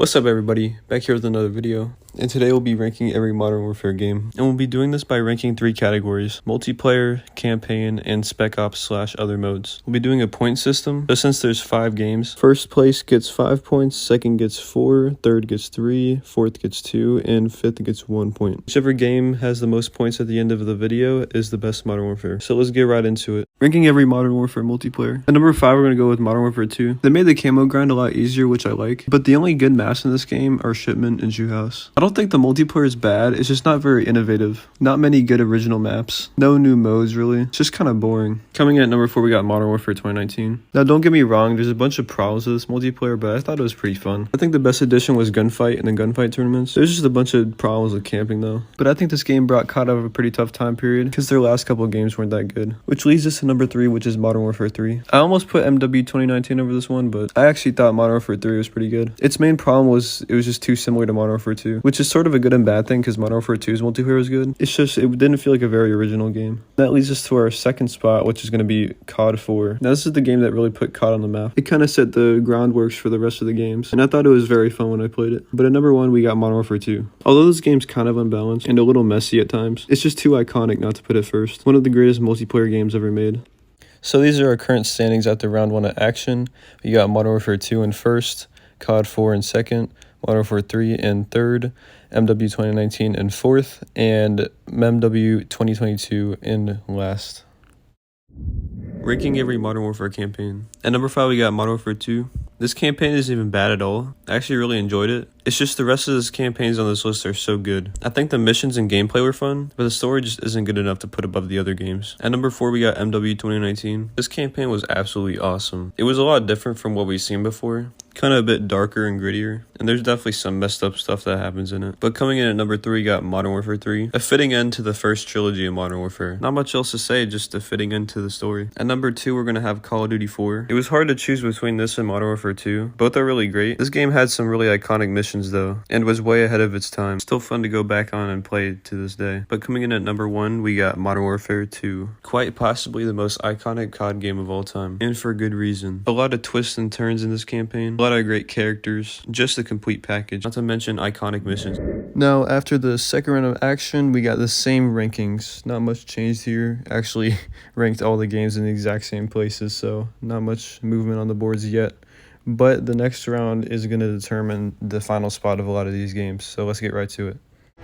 What's up everybody, back here with another video, and today we'll be ranking every Modern Warfare game, and we'll be doing this by ranking 3 categories: multiplayer, campaign, and Spec Ops / other modes. We'll be doing a point system, so since there's 5 games, first place gets 5 points, second gets 4, third gets 3, fourth gets 2, and fifth gets 1 point. Whichever game has the most points at the end of the video is the best Modern Warfare. So let's get right into it. Ranking every Modern Warfare multiplayer. At number 5 we're going to go with Modern Warfare 2. They made the camo grind a lot easier, which I like, but the only good maps in this game are Shipment and Jew House. I don't think the multiplayer is bad, it's just not very innovative. Not many good original maps. No new modes really. It's just kind of boring. Coming in at number 4 we got Modern Warfare 2019. Now don't get me wrong, there's a bunch of problems with this multiplayer, but I thought it was pretty fun. I think the best addition was gunfight and the gunfight tournaments. There's just a bunch of problems with camping though. But I think this game brought COD out of a pretty tough time period because their last couple of games weren't that good. Which leads us to number 3, which is Modern Warfare 3. I almost put MW 2019 over this one, but I actually thought Modern Warfare 3 was pretty good. Its main problem was it was just too similar to Modern Warfare 2, which is sort of a good and bad thing because Modern Warfare 2's multiplayer was good. It's just, it didn't feel like a very original game. That leads us to our second spot, which is going to be COD 4. Now this is the game that really put COD on the map. It kind of set the groundworks for the rest of the games, and I thought it was very fun when I played it. But at number 1 we got Modern Warfare 2. Although this game's kind of unbalanced and a little messy at times, it's just too iconic not to put it first. One of the greatest multiplayer games ever made. So these are our current standings after round 1 of action. We got Modern Warfare 2 in first, COD 4 in second, Modern Warfare 3 in third, MW 2019 in fourth, and MW 2022 in last. Ranking every Modern Warfare campaign. At number 5 we got Modern Warfare 2. This campaign isn't even bad at all. I actually really enjoyed it. It's just the rest of the campaigns on this list are so good. I think the missions and gameplay were fun, but the story just isn't good enough to put above the other games. At number 4 we got MW 2019. This campaign was absolutely awesome. It was a lot different from what we've seen before. Kind of a bit darker and grittier, and there's definitely some messed up stuff that happens in it. But coming in at number 3 we got Modern Warfare 3. A fitting end to the first trilogy of Modern Warfare. Not much else to say, just a fitting end to the story. At number 2 we're going to have Call of Duty 4. It was hard to choose between this and Modern Warfare 2. Both are really great. This game had some really iconic missions though, and was way ahead of its time. Still fun to go back on and play to this day. But coming in at number 1 we got Modern Warfare 2. Quite possibly the most iconic COD game of all time, and for good reason. A lot of twists and turns in this campaign. A lot of great characters, just a complete package, not to mention iconic missions. Now after the second round of action we got the same rankings. Not much changed here. Actually ranked all the games in the exact same places, so not much movement on the boards yet. But the next round is going to determine the final spot of a lot of these games, so let's get right to it.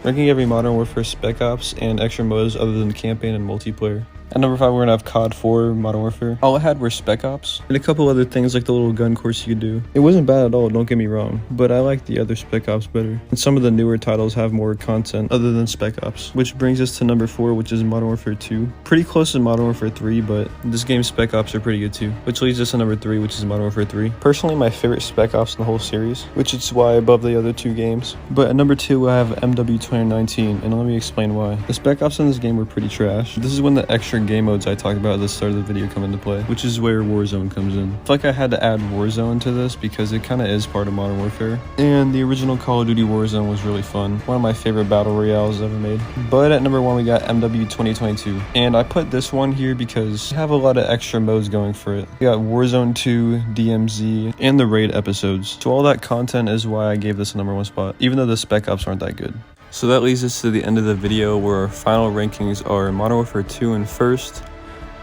Ranking every Modern Warfare Spec Ops and extra modes other than campaign and multiplayer. At number 5 we're going to have COD 4 Modern Warfare. All it had were Spec Ops and a couple other things like the little gun course you could do. It wasn't bad at all, don't get me wrong, but I like the other Spec Ops better. And some of the newer titles have more content other than Spec Ops. Which brings us to number 4, which is Modern Warfare 2. Pretty close to Modern Warfare 3, but this game's Spec Ops are pretty good too. Which leads us to number 3, which is Modern Warfare 3. Personally my favorite Spec Ops in the whole series, which is why above the other 2 games. But at number 2 I have MW 2019, and let me explain why. The Spec Ops in this game were pretty trash. This is when the extra game modes I talked about at the start of the video come into play, which is where Warzone comes in. I feel like I had to add Warzone to this because it kind of is part of Modern Warfare, and the original Call of Duty Warzone was really fun. One of my favorite battle royales ever made. But at number 1 we got MW 2022, and I put this one here because we have a lot of extra modes going for it. We got Warzone 2, DMZ, and the raid episodes. So all that content is why I gave this a number 1 spot, even though the Spec Ops aren't that good. So that leads us to the end of the video where our final rankings are Modern Warfare 2 in first,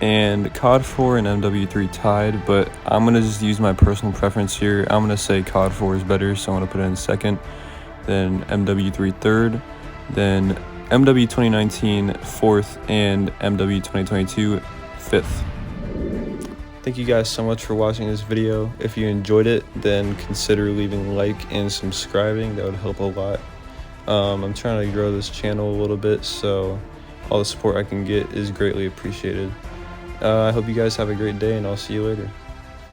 and COD 4 and MW3 tied, but I'm going to just use my personal preference here. I'm going to say COD 4 is better, so I'm going to put it in second, then MW3 third, then MW 2019 fourth, and MW 2022 fifth. Thank you guys so much for watching this video. If you enjoyed it, then consider leaving a like and subscribing. That would help a lot. I'm trying to grow this channel a little bit, so all the support I can get is greatly appreciated. I hope you guys have a great day, and I'll see you later.